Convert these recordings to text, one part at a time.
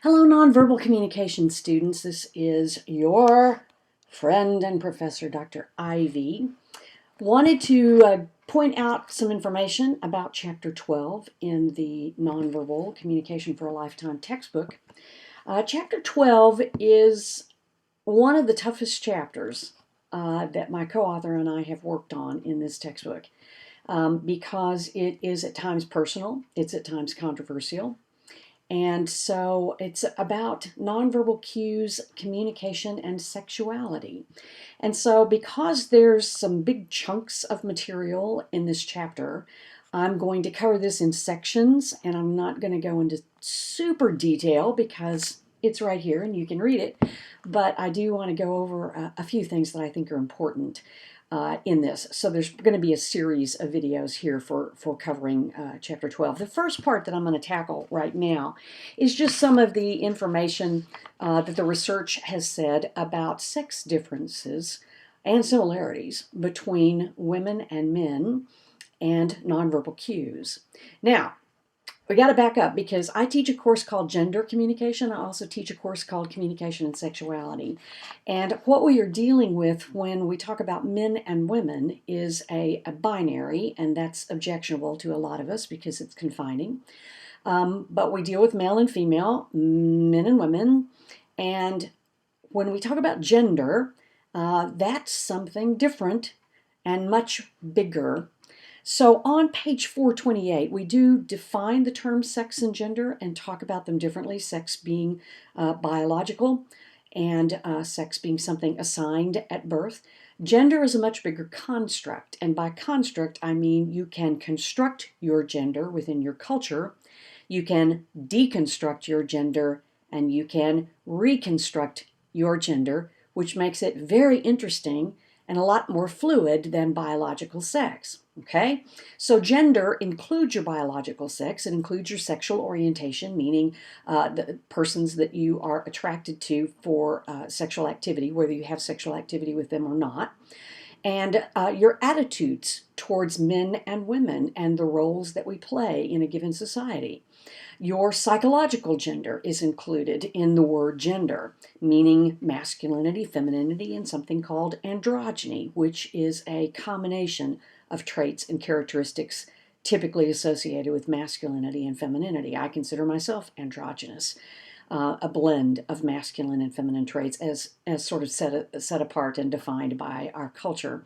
Hello, nonverbal communication students. This is your friend and professor, Dr. Ivy. Wanted to point out some information about Chapter 12 in the Nonverbal Communication for a Lifetime textbook. Chapter 12 is one of the toughest chapters that my co-author and I have worked on in this textbook because it is at times personal, it's at times controversial. And so it's about nonverbal cues, communication, and sexuality. And so because there's some big chunks of material in this chapter, I'm going to cover this in sections, and I'm not going to go into super detail because it's right here and you can read it. But I do want to go over a few things that I think are important in this. So there's going to be a series of videos here for covering Chapter 12. The first part that I'm going to tackle right now is just some of the information that the research has said about sex differences and similarities between women and men and nonverbal cues. Now, we got to back up because I teach a course called Gender Communication. I also teach a course called Communication and Sexuality. And what we are dealing with when we talk about men and women is a binary, and that's objectionable to a lot of us because it's confining. But we deal with male and female, men and women. And when we talk about gender, that's something different and much bigger. So on page 428, we do define the terms sex and gender and talk about them differently, sex being biological and sex being something assigned at birth. Gender is a much bigger construct, and by construct, I mean you can construct your gender within your culture, you can deconstruct your gender, and you can reconstruct your gender, which makes it very interesting and a lot more fluid than biological sex. Okay, so gender includes your biological sex. It includes your sexual orientation, meaning the persons that you are attracted to for sexual activity, whether you have sexual activity with them or not, and your attitudes towards men and women and the roles that we play in a given society. Your psychological gender is included in the word gender, meaning masculinity, femininity, and something called androgyny, which is a combination of traits and characteristics typically associated with masculinity and femininity. I consider myself androgynous, a blend of masculine and feminine traits as sort of set apart and defined by our culture.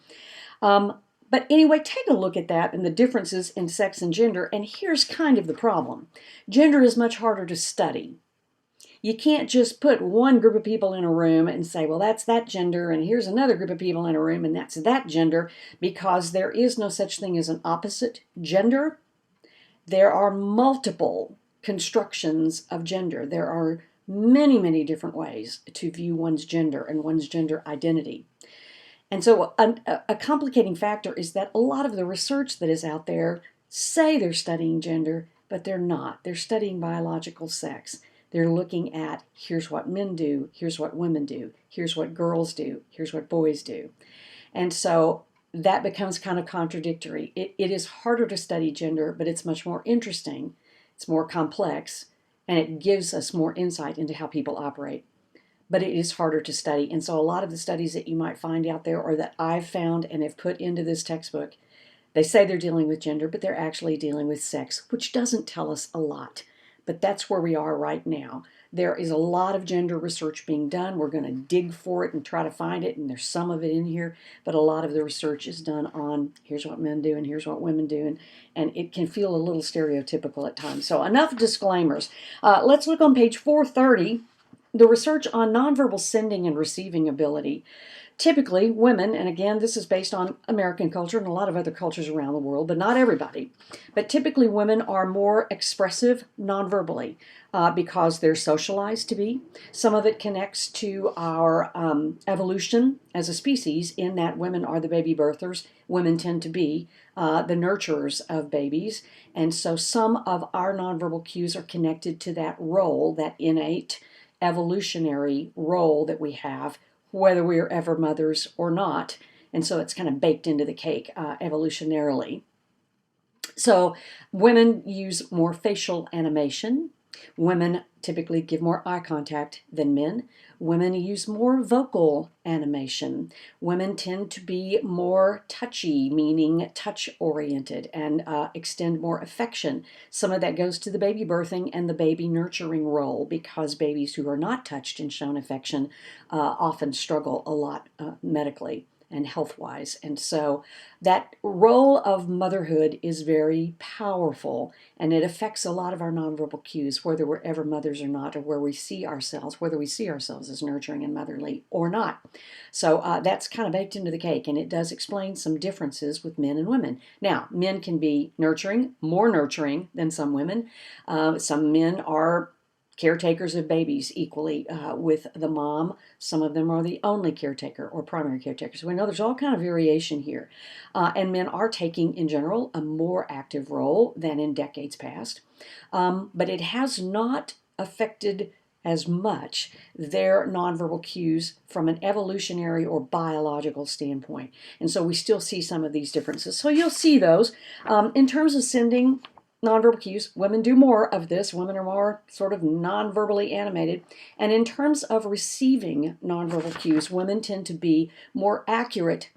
But anyway, take a look at that and the differences in sex and gender, and here's kind of the problem. Gender is much harder to study. You can't just put one group of people in a room and say, well, that's that gender, and here's another group of people in a room, and that's that gender, because there is no such thing as an opposite gender. There are multiple constructions of gender. There are many, many different ways to view one's gender and one's gender identity. And so a complicating factor is that a lot of the research that is out there say they're studying gender, but they're not. They're studying biological sex. They're looking at here's what men do, here's what women do, here's what girls do, here's what boys do. And so that becomes kind of contradictory. It is harder to study gender, but it's much more interesting, it's more complex, and it gives us more insight into how people operate. But it is harder to study. And so a lot of the studies that you might find out there or that I've found and have put into this textbook, they say they're dealing with gender, but they're actually dealing with sex, which doesn't tell us a lot. But that's where we are right now. There is a lot of gender research being done. We're going to dig for it and try to find it, and there's some of it in here, but a lot of the research is done on here's what men do and here's what women do, and it can feel a little stereotypical at times. So enough disclaimers. Let's look on page 430. The research on nonverbal sending and receiving ability. Typically, women, and again, this is based on American culture and a lot of other cultures around the world, but not everybody, but typically women are more expressive nonverbally because they're socialized to be. Some of it connects to our evolution as a species in that women are the baby birthers. Women tend to be the nurturers of babies, and so some of our nonverbal cues are connected to that role, that innate evolutionary role that we have, whether we are ever mothers or not. And so it's kind of baked into the cake evolutionarily. So women use more facial animation Women typically give more eye contact than men. Women use more vocal animation. Women tend to be more touchy, meaning touch oriented, and extend more affection. Some of that goes to the baby birthing and the baby nurturing role, because babies who are not touched and shown affection often struggle a lot medically and health-wise. And so that role of motherhood is very powerful, and it affects a lot of our nonverbal cues, whether we're ever mothers or not, or whether we see ourselves as nurturing and motherly or not. So that's kind of baked into the cake, and it does explain some differences with men and women. Now, men can be nurturing, more nurturing than some women. Some men are caretakers of babies equally with the mom. Some of them are the only caretaker or primary caretaker. So we know there's all kind of variation here. And men are taking, in general, a more active role than in decades past. But it has not affected as much their nonverbal cues from an evolutionary or biological standpoint. And so we still see some of these differences. So you'll see those. In terms of sending nonverbal cues, women do more of this. Women are more sort of nonverbally animated. And in terms of receiving nonverbal cues, women tend to be more accurate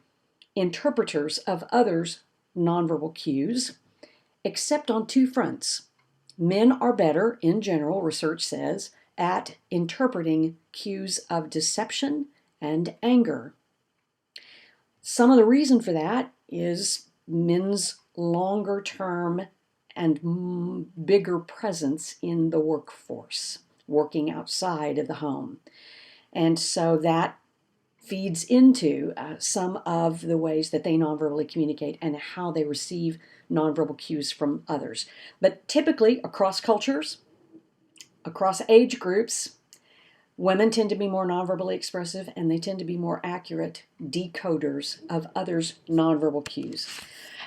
interpreters of others' nonverbal cues, except on two fronts. Men are better, in general, research says, at interpreting cues of deception and anger. Some of the reason for that is men's longer term and bigger presence in the workforce, working outside of the home. And so that feeds into some of the ways that they nonverbally communicate and how they receive nonverbal cues from others. But typically, across cultures, across age groups, women tend to be more nonverbally expressive, and they tend to be more accurate decoders of others' nonverbal cues.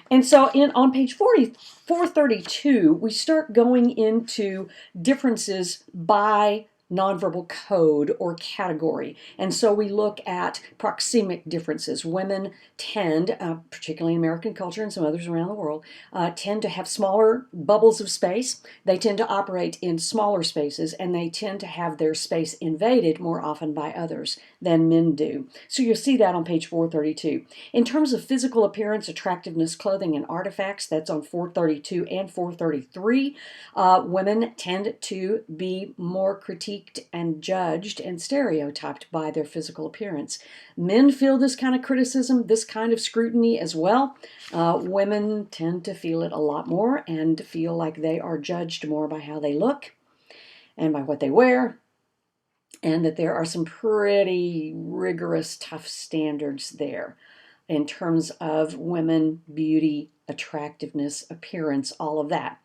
And so on page 432, we start going into differences by nonverbal code or category. And so we look at proxemic differences. Women tend, particularly in American culture and some others around the world, tend to have smaller bubbles of space. They tend to operate in smaller spaces, and they tend to have their space invaded more often by others than men do. So you'll see that on page 432. In terms of physical appearance, attractiveness, clothing, and artifacts, that's on 432 and 433. Women tend to be more critiqued and judged and stereotyped by their physical appearance. Men feel this kind of criticism, this kind of scrutiny as well. Women tend to feel it a lot more and feel like they are judged more by how they look and by what they wear, and that there are some pretty rigorous, tough standards there in terms of women, beauty, attractiveness, appearance, all of that.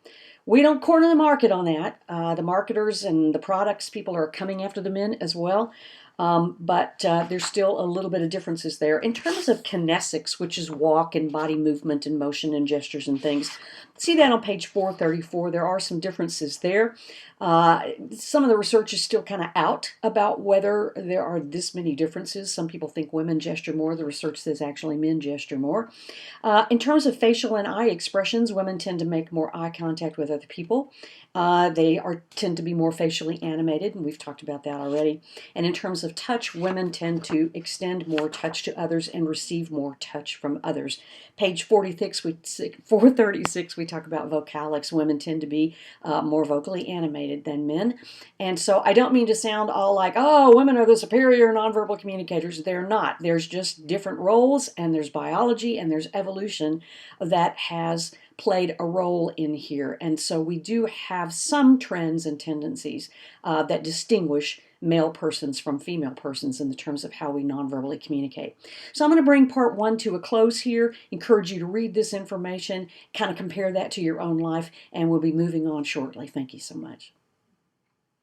We don't corner the market on that. The marketers and the products people are coming after the men as well. But there's still a little bit of differences there. In terms of kinesics, which is walk and body movement and motion and gestures and things, see that on page 434. There are some differences there. Some of the research is still kind of out about whether there are this many differences. Some people think women gesture more. The research says actually men gesture more. In terms of facial and eye expressions, women tend to make more eye contact with other people. They tend to be more facially animated, and we've talked about that already. And in terms of touch, women tend to extend more touch to others and receive more touch from others. Page 436, we talk about vocalics. Women tend to be more vocally animated than men. And so I don't mean to sound all like, oh, women are the superior nonverbal communicators. They're not. There's just different roles, and there's biology, and there's evolution that has played a role in here. And so we do have some trends and tendencies that distinguish male persons from female persons in the terms of how we nonverbally communicate. So I'm going to bring part 1 to a close here, encourage you to read this information, kind of compare that to your own life, and we'll be moving on shortly. Thank you so much.